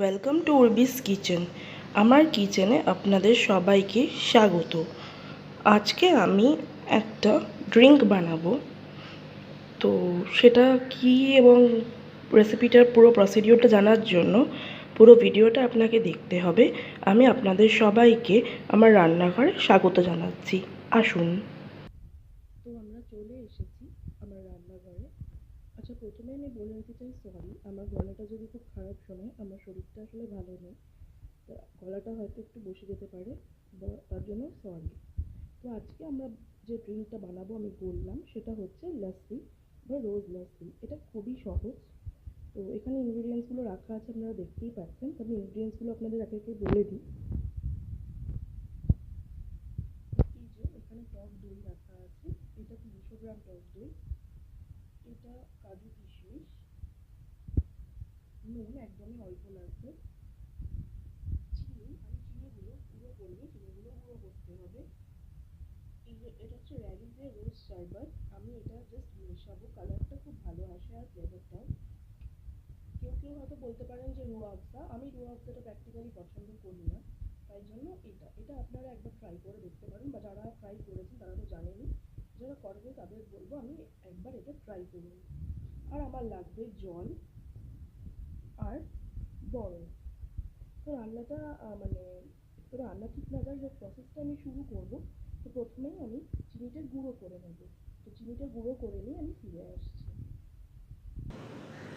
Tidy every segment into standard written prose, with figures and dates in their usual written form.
Welcome to উর্বিস kitchen. আমার কিচেনে আপনাদের সবাইকে স্বাগত। আজকে আমি একটা ড্রিঙ্ক বানাবো, তো সেটা কি এবং রেসিপিটার পুরো প্রসিডিওরটা জানার জন্য পুরো ভিডিওটা আপনাকে দেখতে হবে। আমি আপনাদের সবাইকে আমার রান্নাঘরে স্বাগত জানাচ্ছি। আসুন। তো আমরা চলে এসেছি আমার রান্নাঘরে। আচ্ছা, প্রথমে আমি বলে নিতে চাই সরি, আমার গলাটা যদি খুব খারাপ শোনে, আমার শরীরটা আসলে ভালো নেই, গলাটা হয়তো একটু বসে যেতে পারে, তার জন্য সরি। তো আজকে আমরা যে ড্রিঙ্কটা বানাবো আমি বললাম, সেটা হচ্ছে লাসি বা রোজ লাসি। এটা খুবই সহজ। তো এখানে ইনগ্রিডিয়েন্টসগুলো রাখা আছে, আপনারা দেখতেই পাচ্ছেন। তো আমি ইনগ্রিডিয়েন্টসগুলো আপনাদের একে একে বলে দিই। এই যে এখানে টক দই রাখা আছে, এটা 300 গ্রাম টক দই। এটা কাজু কিশমিশ, নুন একদমই অল্প লাগবে, চিনি, আমি চিনিগুলো গুঁড়ো করিনি, চিনিগুলো গুঁড়ো করতে হবে। এটা হচ্ছে র্যালির রোজ শারবাত, আমি এটা জাস্ট মেশাবো, কালারটা খুব ভালো আসে আর ফ্লেভারটাও। কেউ কেউ হয়তো বলতে পারেন যে রুয়া আফজা, আমি রুয়া আফজাটা প্র্যাকটিক্যালি পছন্দ করি না, তাই জন্য এটা আপনারা একবার ট্রাই করে দেখতে পারেন, বা যারা ট্রাই করেছেন তারা তো জানেনই, যারা করেনি তাদের বলবো আমি একবার এটা ট্রাই করুন। আর আমার লাগবে জল আর বরফ। তো রান্নাটা রান্না ঠিক না যাই হোক, প্রসেসটা আমি শুরু করবো। তো প্রথমেই আমি চিনিটা গুঁড়ো করে নেব। তো চিনিটা গুঁড়ো করে নিয়ে আমি ফিরে আসছি।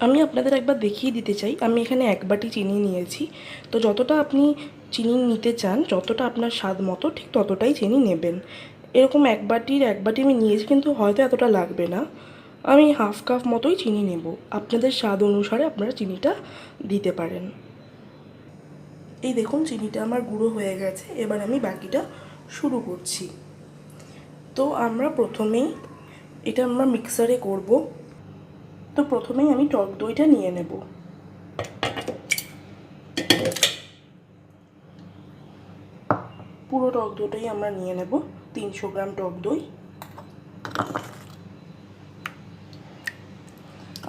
আমি আপনাদের একবার দেখিয়ে দিতে চাই, আমি এখানে 1 বাটি চিনি নিয়েছি। তো যতটা আপনি চিনি নিতে চান, যতটা আপনার স্বাদ মতো, ঠিক ততটাই চিনি নেবেন। এরকম 1 বাটি আমি নিয়েছি, কিন্তু হয়তো এতটা লাগবে না। আমি হাফ কাপ মতোই চিনি নেব। আপনাদের স্বাদ অনুসারে আপনারা চিনিটা দিতে পারেন। এই দেখুন, চিনিটা আমার গুঁড়ো হয়ে গেছে। এবার আমি বাকিটা শুরু করছি। তো আমরা প্রথমেই এটা আমরা মিক্সারে করব। তো প্রথমেই আমি টক দইটা নিয়ে নেব। পুরো টক দইটাই আমরা নিয়ে নেব, 300 গ্রাম টক দই।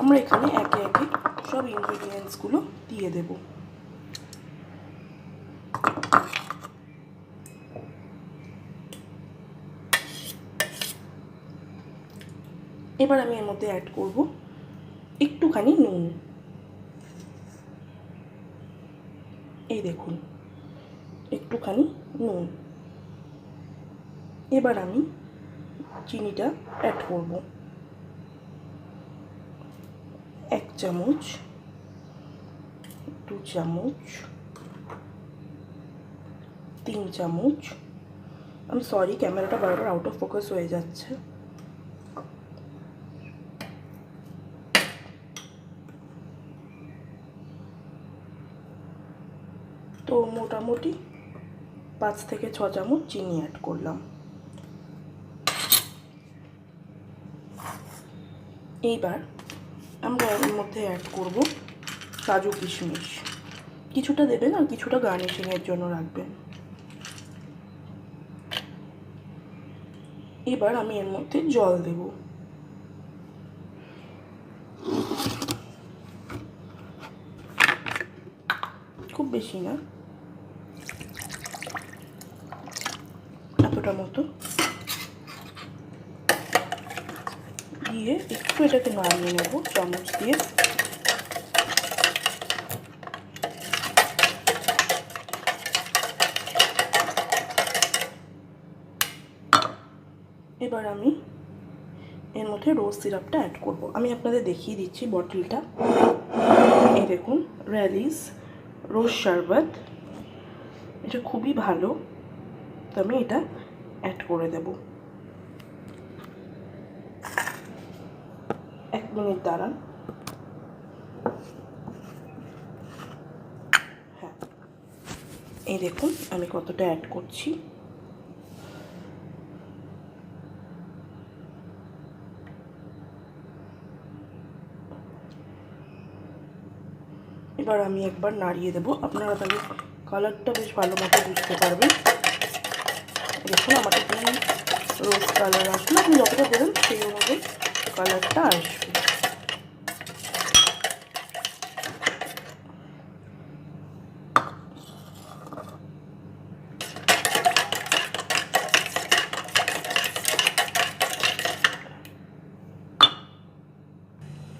আমরা এখানে একে একে সব ইনগ্রিডিয়েন্টসগুলো দিয়ে দেব। এবার আমি এর মধ্যে অ্যাড করব একটুখানি নুন। এই দেখুন, একটুখানি নুন। এবার আমি চিনিটা অ্যাড করব। 1 চামচ, 2 চামচ, 3 চামচ। আমি সরি, ক্যামেরাটা বারবার আউট অফ ফোকাস হয়ে যাচ্ছে। তো মোটামুটি 5 থেকে 6 চামচ চিনি অ্যাড করলাম। এইবার আমরা এর মধ্যে অ্যাড করব কাজু কিশমিশ। কিছুটা দেবেন আর কিছুটা গার্নিশিংয়ের জন্য রাখবেন। এবার আমি এর মধ্যে জল দেব। খুব বেশি না, এতটা মতো দিয়ে একটু এটাকে নাড়িয়ে নেব চামচ দিয়ে। এবার আমি এর মধ্যে রোজ সিরাপটা অ্যাড করব। আমি আপনাদের দেখিয়ে দিচ্ছি বটলটা। এই দেখুন, র্যালিস রোজ শারবাত, এটা খুবই ভালো। তো আমি এটা অ্যাড করে দেব। 1 মিনিট দাঁড়ান। হ্যাঁ, এই দেখুন আমি কতটা অ্যাড করছি। এবার আমি একবার নাড়িয়ে দেবো, আপনারা তাহলে কালারটা বেশ ভালো মতো বুঝতে পারবেন। দেখুন আমার কি রোজ কালার আসলো, আপনি যতটা দেবেন সেই অনুযায়ী কালারটা আসবে।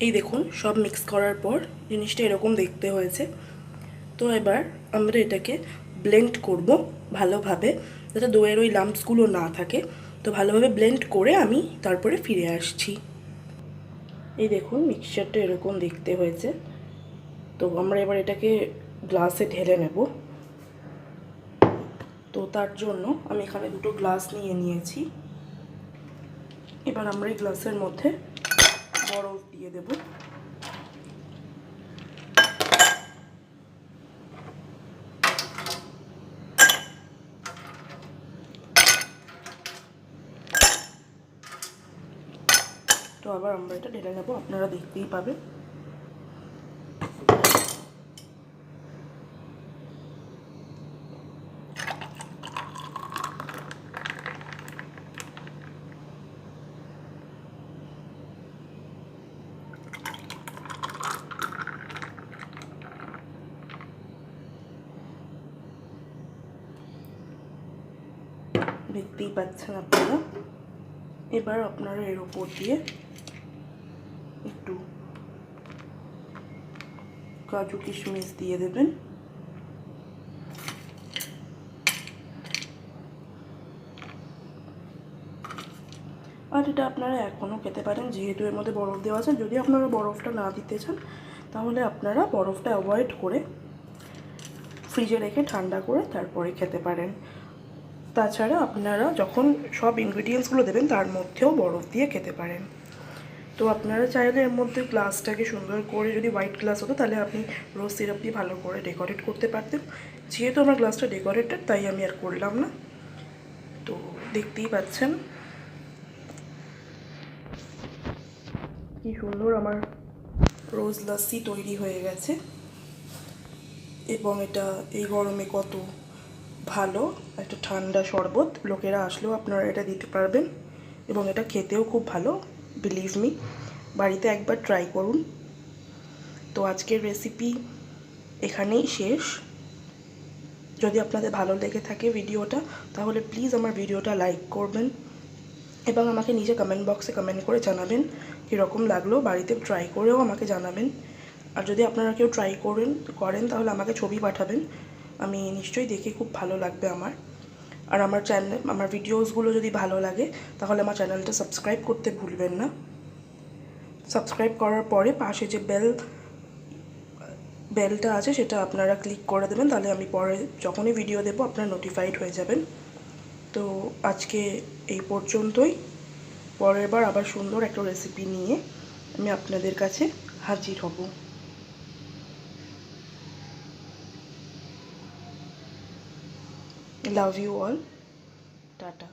এই দেখুন সব মিক্স করার পর জিনিসটা এরকম দেখতে হয়েছে। তো এবার আমরা এটাকে ব্লেন্ড করব ভালোভাবে, যাতে দইয়ের ওই লাম্পসগুলো না থাকে। তো ভালোভাবে ব্লেন্ড করে আমি তারপরে ফিরে আসছি। এই দেখুন মিক্সচারটা এরকম দেখতে হয়েছে। তো আমরা এবার এটাকে গ্লাসে ঢেলে নেব। তো তার জন্য আমি এখানে দুটো গ্লাস নিয়ে নিয়েছি। এবার আমরা এই গ্লাসের মধ্যে বরফ দিয়ে দেব। তো আবার আমরা এটা ঢেলে নেব, আপনারা দেখতেই পাবেন। দেখতেই পাচ্ছেন আপনারা। এবার আপনারা এর উপর দিয়ে একটু কাজু কিশমিশ দিয়ে দেবেন। আর এটা আপনারা এখনও খেতে পারেন, যেহেতু এর মধ্যে বরফ দেওয়া আছে। যদি আপনারা বরফটা না দিতে চান তাহলে আপনারা বরফটা অ্যাভয়েড করে ফ্রিজে রেখে ঠান্ডা করে তারপরে খেতে পারেন। তাছাড়া আপনারা যখন সব ইনগ্রিডিয়েন্টসগুলো দেবেন তার মধ্যেও বরফ দিয়ে খেতে পারেন। তো আপনারা চাইলে এর মধ্যে গ্লাসটাকে সুন্দর করে, যদি হোয়াইট গ্লাস হতো তাহলে আপনি রোজ সিরাপ দিয়ে ভালো করে ডেকোরেট করতে পারতেন। যেহেতু আমার গ্লাসটা ডেকোরেটেড তাই আমি আর করলাম না। তো দেখতেই পাচ্ছেন কি সুন্দর আমার রোজ লাসি তৈরি হয়ে গেছে। এবং এটা এই গরমে কত ভালো একটা ঠান্ডা শরবত, লোকেরা আসলেও আপনারা এটা দিতে পারবেন। এবং এটা খেতেও খুব ভালো, বিলিভ মি। বাড়িতে একবার ট্রাই করুন। তো আজকের রেসিপি এখানেই শেষ। যদি আপনাদের ভালো লেগে থাকে ভিডিওটা তাহলে প্লিজ আমার ভিডিওটা লাইক করবেন এবং আমাকে নিচে কমেন্ট বক্সে কমেন্ট করে জানাবেন কীরকম লাগলো। বাড়িতে ট্রাই করেও আমাকে জানাবেন। আর যদি আপনারা কেউ ট্রাই করেন তাহলে আমাকে ছবি পাঠাবেন, আমি নিশ্চয়ই দেখে খুব ভালো লাগবে আমার। আর আমার আমার ভিডিওসগুলো যদি ভালো লাগে তাহলে আমার চ্যানেলটা সাবস্ক্রাইব করতে ভুলবেন না। সাবস্ক্রাইব করার পরে পাশে যে বেলটা আছে সেটা আপনারা ক্লিক করে দেবেন, তাহলে আমি পরে যখনই ভিডিও দেবো আপনারা নোটিফাইড হয়ে যাবেন। তো আজকে এই পর্যন্তই। পরের বার আবার সুন্দর একটা রেসিপি নিয়ে আমি আপনাদের কাছে হাজির হব। Love you all, tata.